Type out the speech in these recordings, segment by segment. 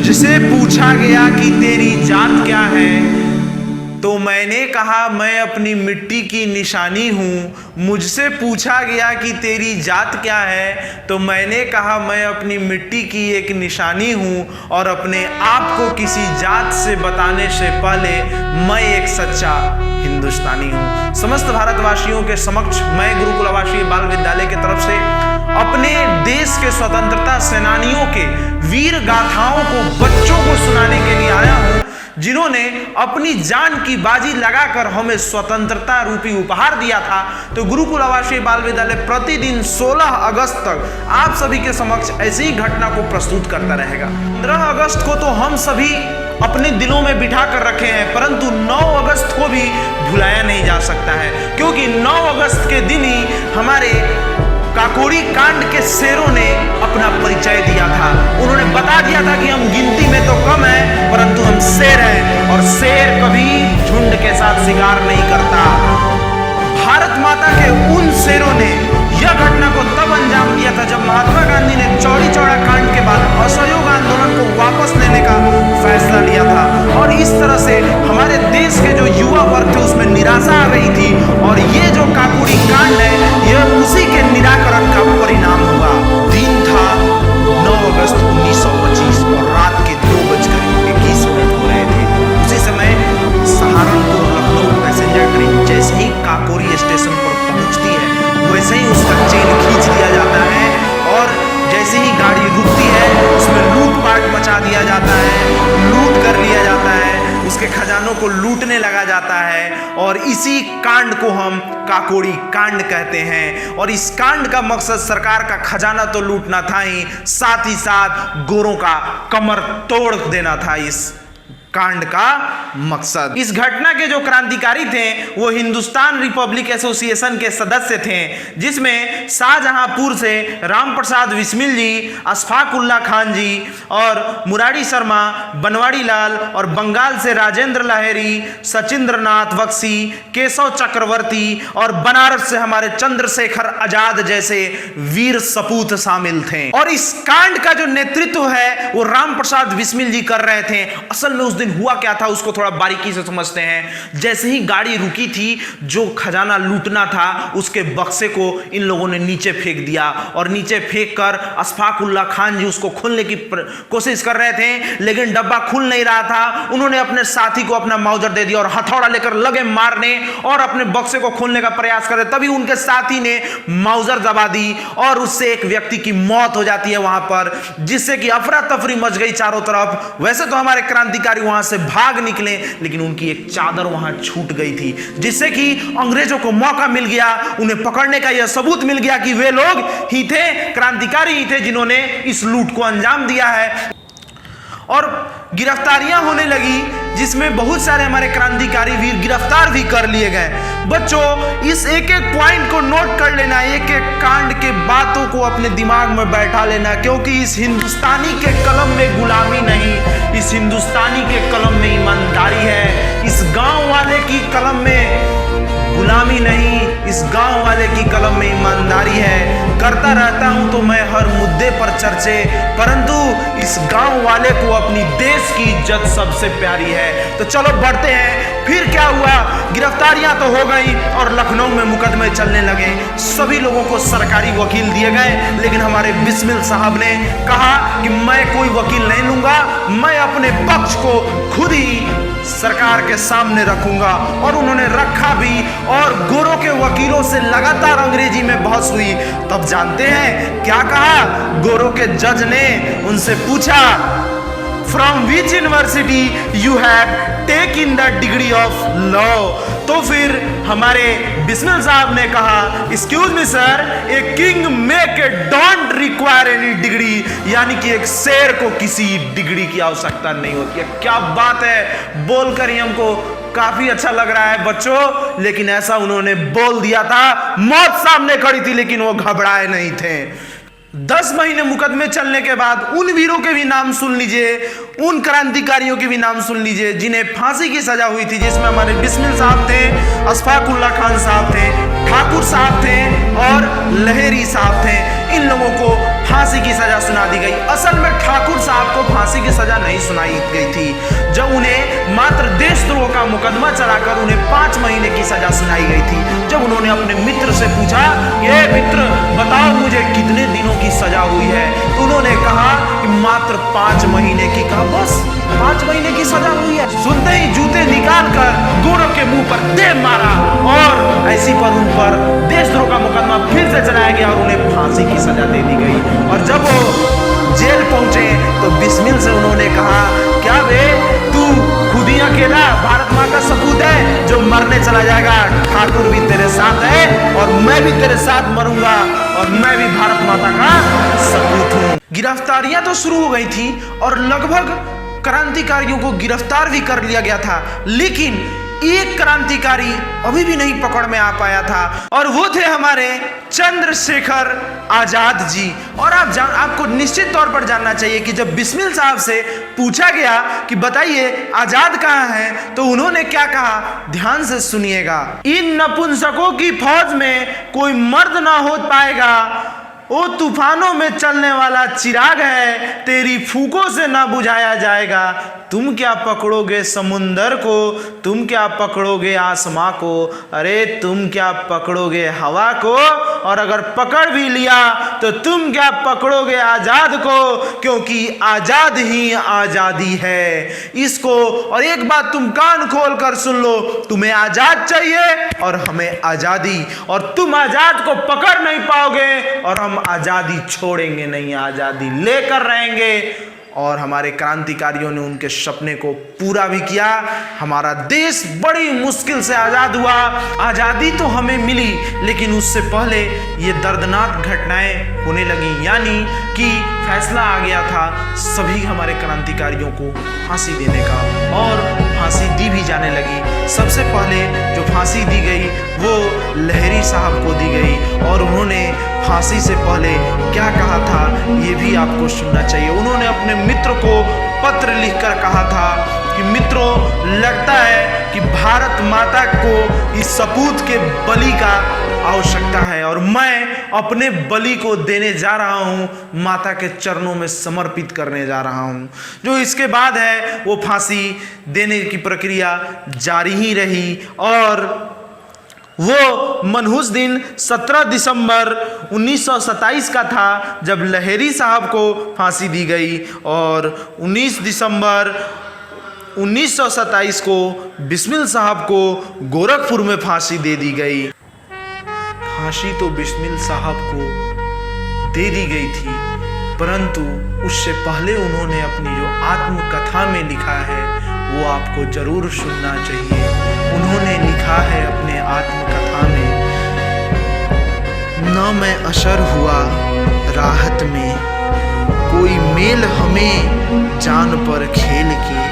मुझसे पूछा गया कि तेरी जात क्या है, तो मैंने कहा मैं अपनी मिट्टी की निशानी हूँ। मुझसे पूछा गया कि तेरी जात क्या है, तो मैंने कहा मैं अपनी मिट्टी की एक निशानी हूँ और अपने आप को किसी जात से बताने से पहले मैं एक सच्चा हिंदुस्तानी हूँ। समस्त भारतवासियों के समक्ष मैं गुरुकुल आवासीय बाल विद्यालय की तरफ से अपने देश के स्वतंत्रता सेनानियों के वीर गाथाओं को बच्चों को सुनाने के लिए आया हूँ, जिन्होंने अपनी जान की बाजी लगाकर हमें स्वतंत्रता रूपी उपहार दिया था। तो गुरुकुल आवासीय बाल विद्यालय प्रतिदिन 16 अगस्त तक आप सभी के समक्ष ऐसी ही घटना को प्रस्तुत करता रहेगा। 15 अगस्त को तो हम सभी अपने दिलों में बिठा कर रखे हैं, परंतु 9 अगस्त को भी भुलाया नहीं जा सकता है, क्योंकि 9 अगस्त के दिन ही हमारे काकोरी कांड के शेरों ने अपना परिचय दिया था। उन्होंने बता दिया था कि हम गिनती में तो कम हैं, परंतु हम शेर हैं और शेर कभी झुंड के साथ शिकार नहीं करता। भारत माता के उन शेरों ने यह घटना को तब अंजाम दिया था जब महात्मा गांधी ने चौरी चौरा कांड के बाद असहयोग आंदोलन को वापस लेने का फैसला लिया था, और इस तरह से हमारे देश के जो युवा वर्ग थे उसमें निराशा आ गई थी, और ये जो काकोरी कांड है यह उसी के निराकरण का परिणाम हुआ। दिन था 9 अगस्त 1925 और रात के 2:21 हो रहे थे। उसी समय सहारनपुर लखनऊ पैसेंजर ट्रेन जैसे ही काकोरी स्टेशन पर पहुंचती है वैसे ही उसका चेन खींच दिया जाता है, और जैसे ही गाड़ी रुकती है उसमें लूटपाट मचा दिया जाता है, लूट कर लिया जाता है, उसके खजानों को लूटने लगा जाता है, और इसी कांड को हम काकोरी कांड कहते हैं। और इस कांड का मकसद सरकार का खजाना तो लूटना था ही साथ गोरों का कमर तोड़ देना था इस कांड का मकसद। इस घटना के जो क्रांतिकारी थे वो हिंदुस्तान रिपब्लिक एसोसिएशन के सदस्य थे, जिसमें शाहजहांपुर से राम प्रसाद बिस्मिल जी, अशफाक उल्ला खान जी और मुरारी शर्मा, बनवारी लाल, और बंगाल से राजेंद्र लाहिरी, सचिंद्र नाथ बख्शी, केशव चक्रवर्ती और बनारस से हमारे चंद्रशेखर आजाद जैसे वीर सपूत शामिल थे। और इस कांड का जो नेतृत्व है वो राम प्रसाद बिस्मिल जी कर रहे थे। असल में उस दिन हुआ क्या था उसको थोड़ा बारीकी से समझते हैं। जैसे ही गाड़ी रुकी थी, जो खजाना लूटना था उसके बक्से को इन लोगों ने नीचे फेंक दिया, और नीचे फेंक कर अशफाक उल्ला खान जी उसको खोलने की कोशिश कर रहे थे, लेकिन डब्बा खुल नहीं रहा था। उन्होंने अपने साथी को अपना माउजर दे दिया और हथौड़ा लेकर लगे मारने और अपने बक्से को खोलने का प्रयास कर रहे, तभी उनके साथी ने माउजर दबा दी और उससे एक व्यक्ति की मौत हो जाती है वहां पर, जिससे कि अफरा तफरी मच गई चारों तरफ। वैसे तो हमारे क्रांतिकारी वहां से भाग निकले, लेकिन उनकी एक चादर वहां छूट गई थी, जिससे कि अंग्रेजों को मौका मिल गया, उन्हें पकड़ने का यह सबूत मिल गया कि वे लोग ही थे, क्रांतिकारी ही थे जिन्होंने इस लूट को अंजाम दिया है। और गिरफ्तारियां होने लगी, जिसमें बहुत सारे हमारे क्रांतिकारी वीर गिरफ्तार भी कर लिए गए। बच्चों, इस एक एक पॉइंट को नोट कर लेना, एक एक कांड के बातों को अपने दिमाग में बैठा लेना, क्योंकि इस हिंदुस्तानी के कलम में गुलामी नहीं, इस हिंदुस्तानी के कलम में ईमानदारी है। इस गांव वाले की कलम में गुलामी नहीं, इस गांव वाले की कलम में ईमानदारी है। करता रहता हूं तो मैं हर मुद्दे पर चर्चे, परंतु इस गांव वाले को अपनी देश की इज्जत सबसे प्यारी है। तो चलो बढ़ते हैं। फिर क्या हुआ? गिरफ्तारियां तो हो गई और लखनऊ में मुकदमे चलने लगे। सभी लोगों को सरकारी वकील दिए गए, लेकिन हमारे बिस्मिल साहब ने कहा कि मैं कोई वकील नहीं लूंगा, मैं अपने पक्ष को खुद ही सरकार के सामने रखूंगा। और उन्होंने रखा भी, और गोरों के वकीलों से लगातार अंग्रेजी में बहस हुई। तब जानते हैं क्या कहा? गोरों के जज ने उनसे पूछा, from which university you have taken the degree of law? तो फिर हमारे बिस्मिल साहब ने कहा, excuse me sir, a king make don't require any degree, यानी कि एक शेर को किसी डिग्री की आवश्यकता नहीं होती है। क्या बात है, बोलकर ही हमको काफी अच्छा लग रहा है बच्चों, लेकिन ऐसा उन्होंने बोल दिया था। मौत सामने खड़ी थी, लेकिन वो घबराए नहीं थे। 10 महीने मुकदमे चलने के बाद उन वीरों के भी नाम सुन लीजिए, उन क्रांतिकारियों के भी नाम सुन लीजिए जिन्हें फांसी की सजा हुई थी, जिसमें हमारे बिस्मिल साहब थे, अशफाक उल्ला खान साहब थे, ठाकुर साहब थे और लहेरी साहब थे। इन लोगों को फांसी की सजा सुना दी गई। असल में ठाकुर साहब को फांसी की सजा नहीं सुनाई गई थी, जब उन्हें मात्र देशद्रोह का मुकदमा चलाकर उन्हें 5 महीने की सजा सुनाई गई थी। जब उन्होंने अपने मित्र से पूछा, ये मित्र बताओ मुझे कितने दिनों की सजा हुई है, तो उन्होंने कहा कि मात्र 5 महीने की। कहा बस 5 महीने की सजा हुई है। सुनते ही जूते निकाल कर गोरख के मुंह पर दे मारा और ऐसी पर उन पर देशद्रोह का मुकदमा फिर से चलाया गया और उन्हें फांसी की सजा दे दी गई। और जब वो जेल पहुंचे तो बिस्मिल से उन्होंने कहा, क्या बे तू खुद ही अकेला भारत माँ का सपूत है जो मरने चला जाएगा? ठाकुर भी तेरे साथ है और मैं भी तेरे साथ मरूंगा और मैं भी भारत माता का सपूत हूँ। गिरफ्तारियां तो शुरू हो गई थी और लगभग क्रांतिकारियों को गिरफ्तार भी कर लिया गया था, लेकिन एक क्रांतिकारी अभी भी नहीं पकड़ में आ पाया था और वो थे हमारे चंद्रशेखर आजाद जी। और आपको निश्चित तौर पर जानना चाहिए कि जब बिस्मिल साहब से पूछा गया कि बताइए आजाद कहाँ हैं, तो उन्होंने क्या कहा, ध्यान से सुनिएगा। इन नपुंसकों की फौज में कोई मर्द ना हो पाएगा, ओ तूफानों में चलने वाला चिराग है, तेरी फूकों से ना बुझाया जाएगा। तुम क्या पकड़ोगे समुंदर को, तुम क्या पकड़ोगे आसमां को, अरे तुम क्या पकड़ोगे हवा को, और अगर पकड़ भी लिया तो तुम क्या पकड़ोगे आजाद को, क्योंकि आजाद ही आजादी है। इसको और एक बात तुम कान खोल कर सुन लो, तुम्हें आजाद चाहिए और हमें आजादी, और तुम आजाद को पकड़ नहीं पाओगे और हम आजादी छोड़ेंगे नहीं, आजादी लेकर रहेंगे। और हमारे क्रांतिकारियों ने उनके सपने को पूरा भी किया। हमारा देश बड़ी मुश्किल से आजाद हुआ। आजादी तो हमें मिली, लेकिन उससे पहले ये दर्दनाक घटनाएं होने लगी, यानी कि फैसला आ गया था सभी हमारे क्रांतिकारियों को फांसी देने का, और फांसी दी भी जाने लगी। सबसे पहले जो फांसी दी गई वो लहरी साहब को दी गई, और उन्होंने फांसी से पहले क्या कहा था ये भी आपको सुनना चाहिए। उन्होंने अपने मित्र को पत्र लिखकर कहा था कि मित्रों, लगता है कि भारत माता को इस सपूत के बलि का आवश्यकता है और मैं अपने बलि को देने जा रहा हूं, माता के चरणों में समर्पित करने जा रहा हूं। जो इसके बाद है वो फांसी देने की प्रक्रिया जारी ही रही, और वो मनहूस दिन 17 दिसंबर 1927 का था जब लहरी साहब को फांसी दी गई, और 19 दिसंबर 1927 को बिस्मिल साहब को गोरखपुर में फांसी दे दी गई। फांसी तो बिस्मिल साहब को दे दी गई थी, परंतु उससे पहले उन्होंने अपनी जो आत्मकथा में लिखा है वो आपको जरूर सुनना चाहिए। उन्होंने लिखा है अपने आत्मकथा में, न मैं असर हुआ राहत में, कोई मेल हमें जान पर खेल के,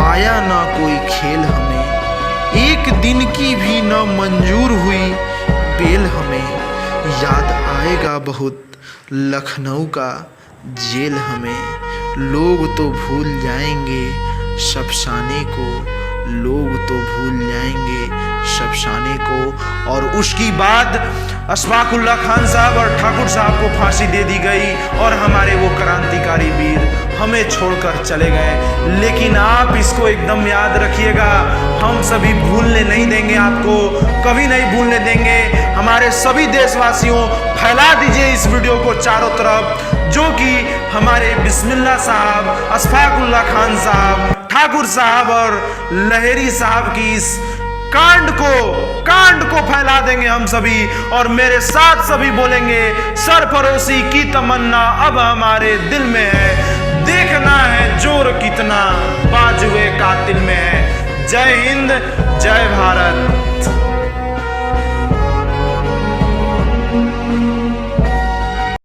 आया ना कोई खेल हमें, एक दिन की भी न मंजूर हुई बेल हमें, याद आएगा बहुत लखनऊ का जेल हमें, लोग तो भूल जाएंगे शफसाने को, लोग तो भूल जाएंगे शफसाने को। और उसकी बाद अशफाकुल्ला खान साहब और ठाकुर साहब को फांसी दे दी गई, और हमारे वो क्रांतिकारी वीर हमें छोड़कर चले गए। लेकिन आप इसको एकदम याद रखिएगा, हम सभी भूलने नहीं देंगे, आपको कभी नहीं भूलने देंगे। हमारे सभी देशवासियों, फैला दीजिए इस वीडियो को चारों तरफ, जो कि हमारे बिस्मिल्लाह साहब, अशफाकुल्ला खान साहब, ठाकुर साहब और लहरी साहब की इस कांड को फैला देंगे हम सभी। और मेरे साथ सभी बोलेंगे, सरफरोशी की तमन्ना अब हमारे दिल में है, देखना है जोर कितना बाजुए कातिल में है। जय हिंद, जय भारत।